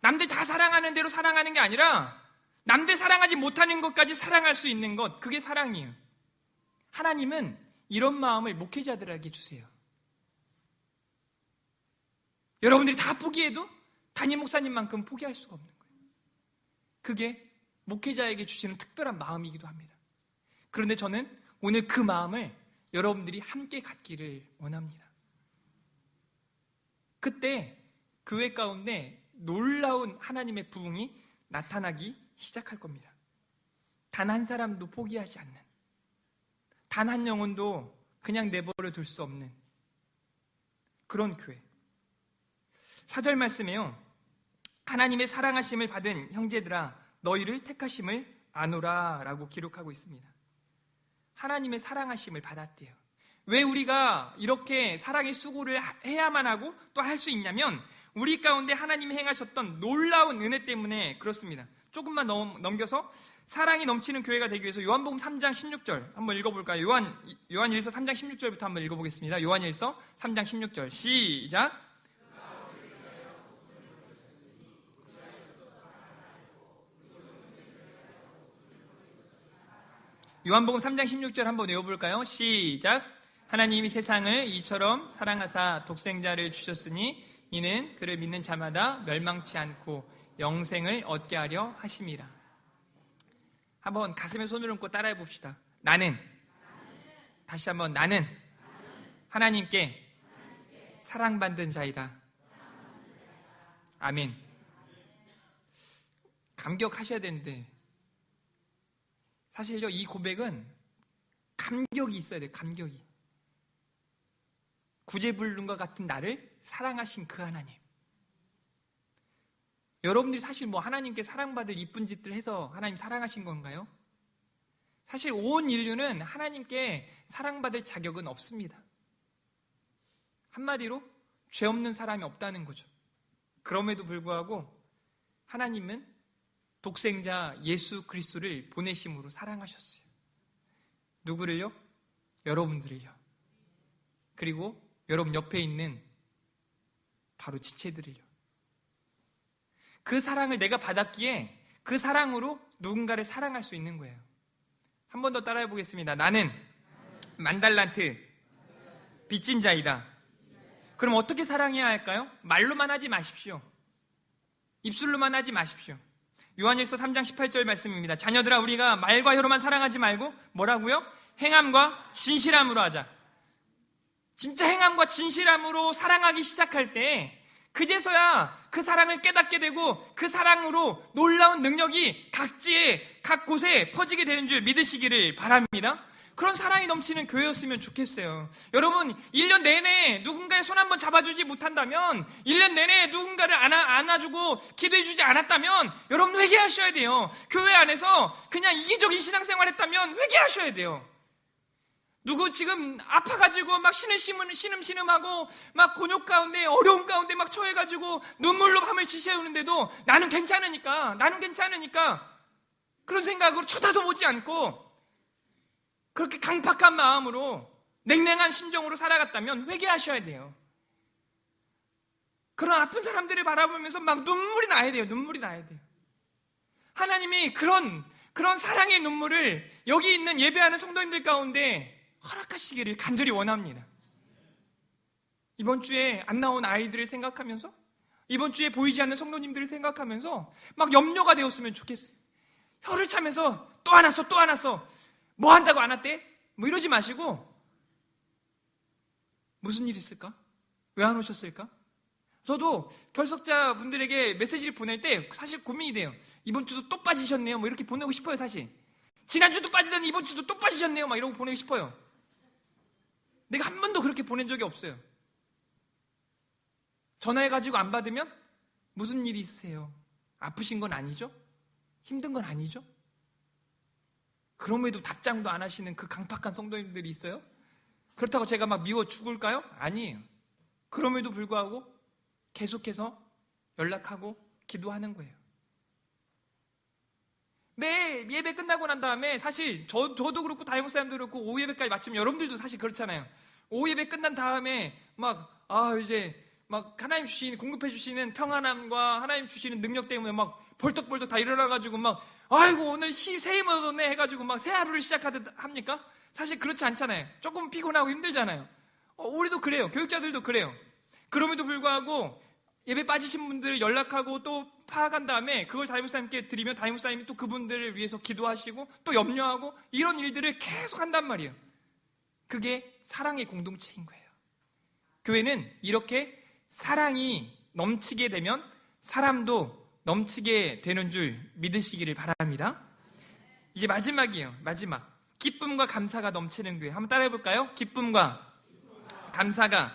남들 다 사랑하는 대로 사랑하는 게 아니라 남들 사랑하지 못하는 것까지 사랑할 수 있는 것, 그게 사랑이에요. 하나님은 이런 마음을 목회자들에게 주세요. 여러분들이 다 포기해도 담임 목사님만큼 포기할 수가 없는 거예요. 그게 목회자에게 주시는 특별한 마음이기도 합니다. 그런데 저는 오늘 그 마음을 여러분들이 함께 갖기를 원합니다. 그때 교회 가운데 놀라운 하나님의 부흥이 나타나기 시작할 겁니다. 단 한 사람도 포기하지 않는, 단 한 영혼도 그냥 내버려 둘 수 없는 그런 교회. 4절 말씀에요, 하나님의 사랑하심을 받은 형제들아 너희를 택하심을 아노라 라고 기록하고 있습니다. 하나님의 사랑하심을 받았대요. 왜 우리가 이렇게 사랑의 수고를 해야만 하고 또 할 수 있냐면 우리 가운데 하나님이 행하셨던 놀라운 은혜 때문에 그렇습니다. 조금만 넘겨서 사랑이 넘치는 교회가 되기 위해서 요한복음 3장 16절 한번 읽어볼까요? 요한일서 3장 16절부터 한번 읽어보겠습니다. 요한일서 3장 16절 시작. 요한복음 3장 16절 한번 외워볼까요? 시작. 하나님이 세상을 이처럼 사랑하사 독생자를 주셨으니 이는 그를 믿는 자마다 멸망치 않고 영생을 얻게 하려 하심이라. 한번 가슴에 손을 얹고 따라해 봅시다. 나는, 다시 한번, 나는 하나님께 사랑받는 자이다. 아멘. 감격하셔야 되는데 사실요, 이 고백은 감격이 있어야 돼요. 감격이. 구제불능과 같은 나를 사랑하신 그 하나님. 여러분들이 사실 뭐 하나님께 사랑받을 이쁜 짓들 해서 하나님 사랑하신 건가요? 사실 온 인류는 하나님께 사랑받을 자격은 없습니다. 한마디로 죄 없는 사람이 없다는 거죠. 그럼에도 불구하고 하나님은 독생자 예수 그리스도를 보내심으로 사랑하셨어요. 누구를요? 여러분들을요. 그리고 여러분 옆에 있는 바로 지체들을요. 그 사랑을 내가 받았기에 그 사랑으로 누군가를 사랑할 수 있는 거예요. 한 번 더 따라해 보겠습니다. 나는 만달란트 빚진 자이다. 그럼 어떻게 사랑해야 할까요? 말로만 하지 마십시오. 입술로만 하지 마십시오. 요한일서 3장 18절 말씀입니다. 자녀들아 우리가 말과 혀로만 사랑하지 말고 뭐라고요? 행함과 진실함으로 하자. 진짜 행함과 진실함으로 사랑하기 시작할 때 그제서야 그 사랑을 깨닫게 되고 그 사랑으로 놀라운 능력이 각지에 각 곳에 퍼지게 되는 줄 믿으시기를 바랍니다. 그런 사랑이 넘치는 교회였으면 좋겠어요. 여러분, 1년 내내 누군가의 손 한번 잡아주지 못한다면, 1년 내내 누군가를 안아주고 기도해주지 않았다면 여러분 회개하셔야 돼요. 교회 안에서 그냥 이기적인 신앙생활 했다면 회개하셔야 돼요. 누구 지금 아파가지고 막 신음신음하고 막 곤욕 가운데 어려운 가운데 막 처해가지고 눈물로 밤을 지새우는데도 나는 괜찮으니까 그런 생각으로 쳐다도 보지 않고 그렇게 강팍한 마음으로 냉랭한 심정으로 살아갔다면 회개하셔야 돼요. 그런 아픈 사람들을 바라보면서 막 눈물이 나야 돼요. 하나님이 그런 사랑의 눈물을 여기 있는 예배하는 성도님들 가운데 허락하시기를 간절히 원합니다. 이번 주에 안 나온 아이들을 생각하면서, 이번 주에 보이지 않는 성도님들을 생각하면서 막 염려가 되었으면 좋겠어요. 혀를 차면서 또 안 왔어. 뭐 한다고 안 왔대? 뭐 이러지 마시고, 무슨 일 있을까? 왜 안 오셨을까? 저도 결석자분들에게 메시지를 보낼 때 사실 고민이 돼요. 이번 주도 또 빠지셨네요. 뭐 이렇게 보내고 싶어요, 사실. 지난주도 빠지더니 이번 주도 또 빠지셨네요. 막 이러고 보내고 싶어요. 내가 한 번도 그렇게 보낸 적이 없어요. 전화해가지고 안 받으면 무슨 일이 있으세요? 아프신 건 아니죠? 힘든 건 아니죠? 그럼에도 답장도 안 하시는 그 강팍한 성도님들이 있어요? 그렇다고 제가 막 미워 죽을까요? 아니에요. 그럼에도 불구하고 계속해서 연락하고 기도하는 거예요. 매 예배 끝나고 난 다음에 사실 저도 그렇고 담임 목사님도 그렇고 오후 예배까지 마치면 여러분들도 사실 그렇잖아요. 오후 예배 끝난 다음에 이제 하나님 공급해 주시는 평안함과 하나님 주시는 능력 때문에 막 벌떡벌떡 다 일어나가지고 아이고 오늘 새 힘 얻었네 해가지고 막 새 하루를 시작하듯 합니까? 사실 그렇지 않잖아요. 조금 피곤하고 힘들잖아요. 우리도 그래요. 교육자들도 그래요. 그럼에도 불구하고 예배 빠지신 분들 연락하고 또 파악한 다음에 그걸 담임목사님께 드리면 담임목사님이 또 그분들을 위해서 기도하시고 또 염려하고 이런 일들을 계속 한단 말이에요. 그게 사랑의 공동체인 거예요. 교회는 이렇게 사랑이 넘치게 되면 사람도 넘치게 되는 줄 믿으시기를 바랍니다. 이제 마지막이에요. 마지막. 기쁨과 감사가 넘치는 교회. 한번 따라해 볼까요? 기쁨과 감사가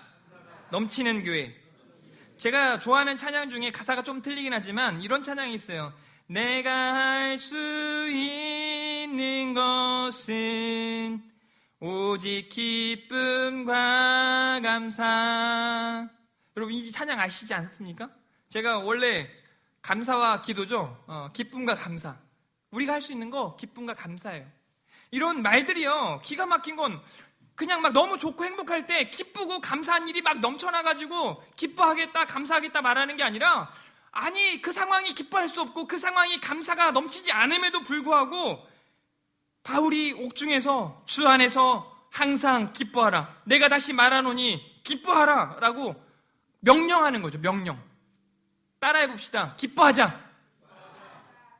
넘치는 교회. 제가 좋아하는 찬양 중에 가사가 좀 틀리긴 하지만 이런 찬양이 있어요. 내가 할 수 있는 것은 오직 기쁨과 감사. 여러분 이 찬양 아시지 않습니까? 제가 원래 감사와 기도죠. 기쁨과 감사. 우리가 할 수 있는 거 기쁨과 감사예요. 이런 말들이요. 기가 막힌 건 그냥 막 너무 좋고 행복할 때 기쁘고 감사한 일이 막 넘쳐나가지고 기뻐하겠다, 감사하겠다 말하는 게 아니라 아니 그 상황이 기뻐할 수 없고 그 상황이 감사가 넘치지 않음에도 불구하고 바울이 옥중에서 주 안에서 항상 기뻐하라. 내가 다시 말하노니 기뻐하라 라고 명령하는 거죠. 명령. 따라해 봅시다. 기뻐하자.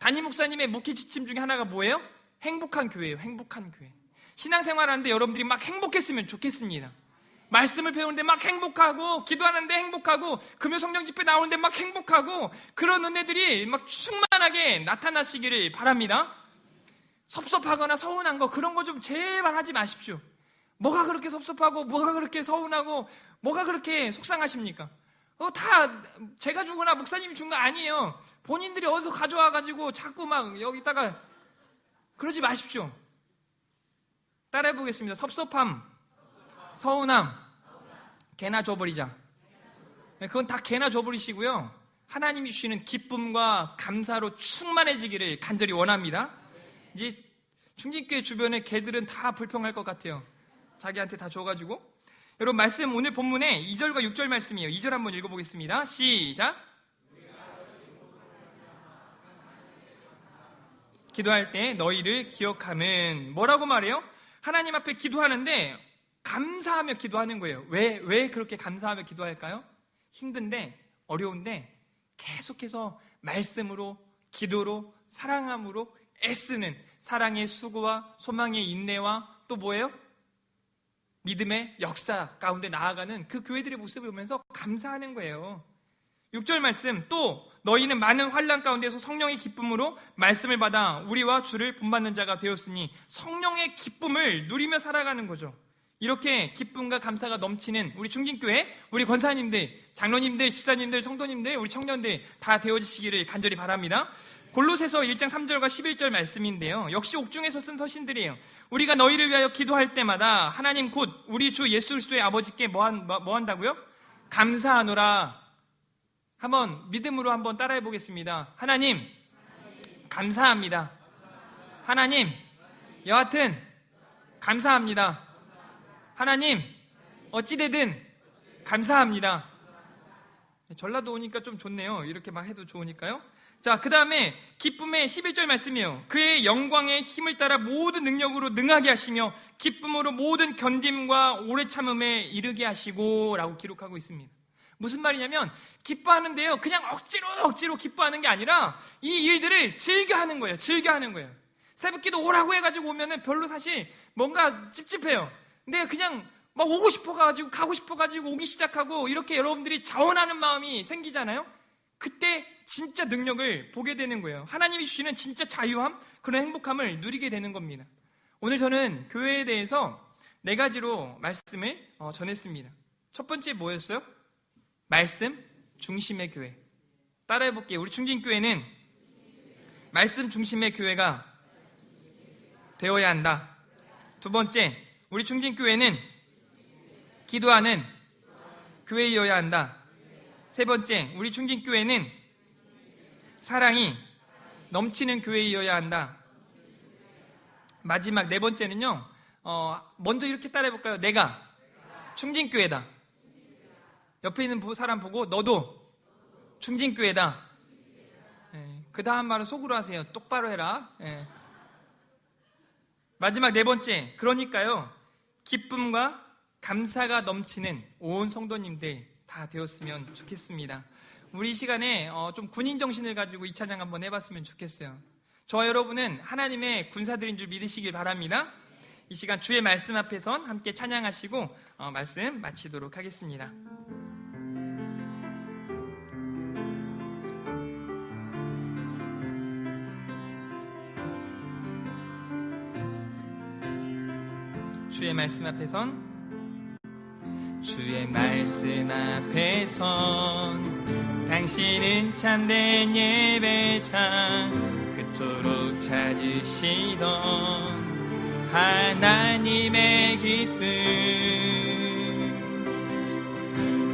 담임 목사님의 목회 지침 중에 하나가 뭐예요? 행복한 교회예요. 행복한 교회. 신앙생활 하는데 여러분들이 막 행복했으면 좋겠습니다. 말씀을 배우는데 막 행복하고 기도하는데 행복하고 금요 성령 집회 나오는데 막 행복하고 그런 은혜들이 막 충만하게 나타나시기를 바랍니다. 섭섭하거나 서운한 거 그런 거 좀 제발 하지 마십시오. 뭐가 그렇게 섭섭하고 뭐가 그렇게 서운하고 뭐가 그렇게 속상하십니까? 다 제가 주거나 목사님이 준 거 아니에요. 본인들이 어디서 가져와가지고 자꾸 막 여기다가 그러지 마십시오. 따라해 보겠습니다. 섭섭함, 서운함, 개나 줘버리자. 그건 다 개나 줘버리시고요. 하나님이 주시는 기쁨과 감사로 충만해지기를 간절히 원합니다. 이제 충진교회 주변에 개들은 다 불평할 것 같아요. 자기한테 다 줘가지고. 여러분 말씀 오늘 본문에 2절과 6절 말씀이에요. 2절 한번 읽어보겠습니다. 시작. 기도할 때 너희를 기억함은 뭐라고 말해요? 하나님 앞에 기도하는데 감사하며 기도하는 거예요. 왜 그렇게 감사하며 기도할까요? 힘든데 어려운데 계속해서 말씀으로 기도로 사랑함으로 애쓰는 사랑의 수고와 소망의 인내와 또 뭐예요? 믿음의 역사 가운데 나아가는 그 교회들의 모습을 보면서 감사하는 거예요. 6절 말씀, 또 너희는 많은 환난 가운데서 성령의 기쁨으로 말씀을 받아 우리와 주를 본받는 자가 되었으니, 성령의 기쁨을 누리며 살아가는 거죠. 이렇게 기쁨과 감사가 넘치는 우리 중진교회, 우리 권사님들, 장로님들, 집사님들, 성도님들, 우리 청년들 다 되어지시기를 간절히 바랍니다. 골로새서 1장 3절과 11절 말씀인데요, 역시 옥중에서 쓴 서신들이에요. 우리가 너희를 위하여 기도할 때마다 하나님 곧 우리 주 예수 그리스도의 아버지께 뭐 한다고요? 감사하노라. 한번 믿음으로 한번 따라해 보겠습니다. 하나님, 감사합니다. 하나님, 여하튼 감사합니다. 하나님, 어찌되든 감사합니다. 전라도 오니까 좀 좋네요. 이렇게 막 해도 좋으니까요. 자, 그 다음에 기쁨의 11절 말씀이에요. 그의 영광의 힘을 따라 모든 능력으로 능하게 하시며 기쁨으로 모든 견딤과 오래 참음에 이르게 하시고 라고 기록하고 있습니다. 무슨 말이냐면, 기뻐하는데요, 그냥 억지로 기뻐하는 게 아니라 이 일들을 즐겨하는 거예요. 즐겨하는 거예요. 새벽기도 오라고 해가지고 오면은 별로 사실 뭔가 찝찝해요. 근데 그냥 막 오고 싶어가지고 가고 싶어가지고 오기 시작하고, 이렇게 여러분들이 자원하는 마음이 생기잖아요. 그때 진짜 능력을 보게 되는 거예요. 하나님이 주시는 진짜 자유함, 그런 행복함을 누리게 되는 겁니다. 오늘 저는 교회에 대해서 4가지로 말씀을 전했습니다. 첫 번째 뭐였어요? 말씀 중심의 교회. 따라해 볼게요. 우리 중진교회는 말씀 중심의 교회가 되어야 한다. 두 번째, 우리 중진교회는 기도하는 교회이어야 한다. 세 번째, 우리 중진교회는 사랑이 넘치는 교회이어야 한다. 마지막 4번째는요, 먼저 이렇게 따라해 볼까요? 내가 중진교회다. 옆에 있는 사람 보고 너도 중진교회다. 그 다음 말은 속으로 하세요. 똑바로 해라. 마지막 4번째, 그러니까요, 기쁨과 감사가 넘치는 온 성도님들 다 되었으면 좋겠습니다. 우리 이 시간에 좀 군인 정신을 가지고 이 찬양 한번 해봤으면 좋겠어요. 저와 여러분은 하나님의 군사들인 줄 믿으시길 바랍니다. 이 시간 주의 말씀 앞에선 함께 찬양하시고 말씀 마치도록 하겠습니다. 주의 말씀 앞에선, 주의 말씀 앞에선 당신은 참된 예배자, 그토록 찾으시던 하나님의 기쁨.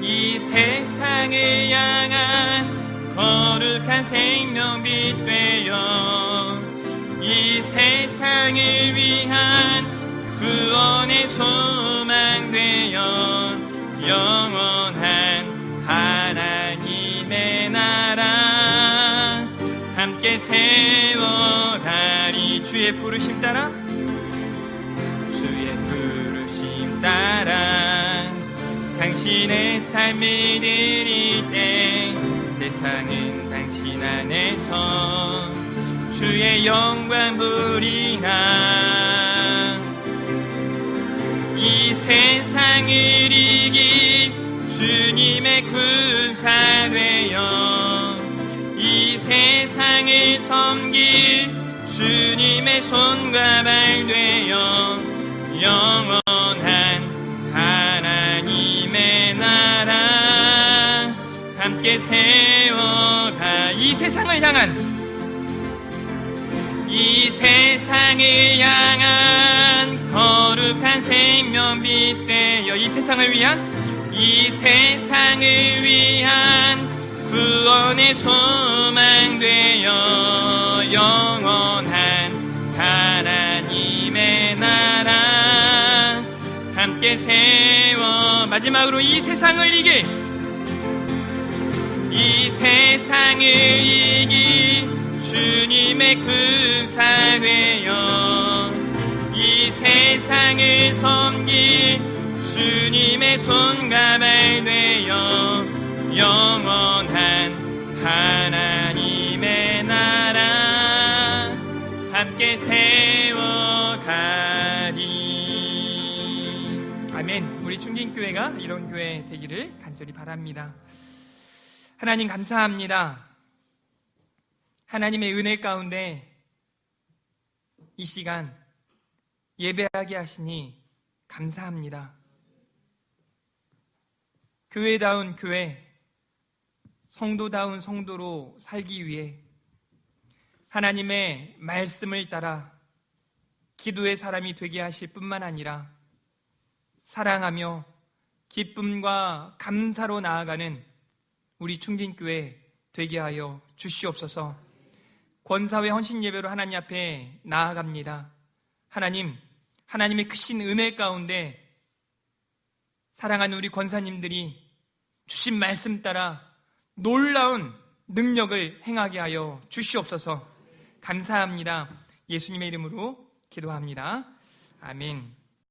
이 세상을 향한 거룩한 생명빛 되어 이 세상을 위한 구원의 소망 되어 영원한 하나님의 나라 함께 세워가리. 주의 부르심 따라, 주의 부르심 따라 당신의 삶을 드릴 때 세상은 당신 안에서 주의 영광 부리라. 이 세상을 이길 주님의 군사 되어 이 세상을 섬길 주님의 손과 발 되어 영원한 하나님의 나라 함께 세워가. 이 세상을 향한 거룩한 생명빛 되어 이 세상을 위한 구원의 소망 되어 영원한 하나님의 나라 함께 세워. 마지막으로 이 세상을 이길 주님의 군사 되어 이 세상을 섬길 주님의 손과 발 되어 영원한 하나님의 나라 함께 세워가리. 아멘. 우리 중진교회가 이런 교회 되기를 간절히 바랍니다. 하나님 감사합니다. 하나님의 은혜 가운데 이 시간 예배하게 하시니 감사합니다. 교회다운 교회, 성도다운 성도로 살기 위해 하나님의 말씀을 따라 기도의 사람이 되게 하실 뿐만 아니라 사랑하며 기쁨과 감사로 나아가는 우리 충진교회 되게 하여 주시옵소서. 권사회 헌신 예배로 하나님 앞에 나아갑니다. 하나님의 크신 은혜 가운데 사랑하는 우리 권사님들이 주신 말씀 따라 놀라운 능력을 행하게 하여 주시옵소서. 감사합니다. 예수님의 이름으로 기도합니다. 아멘.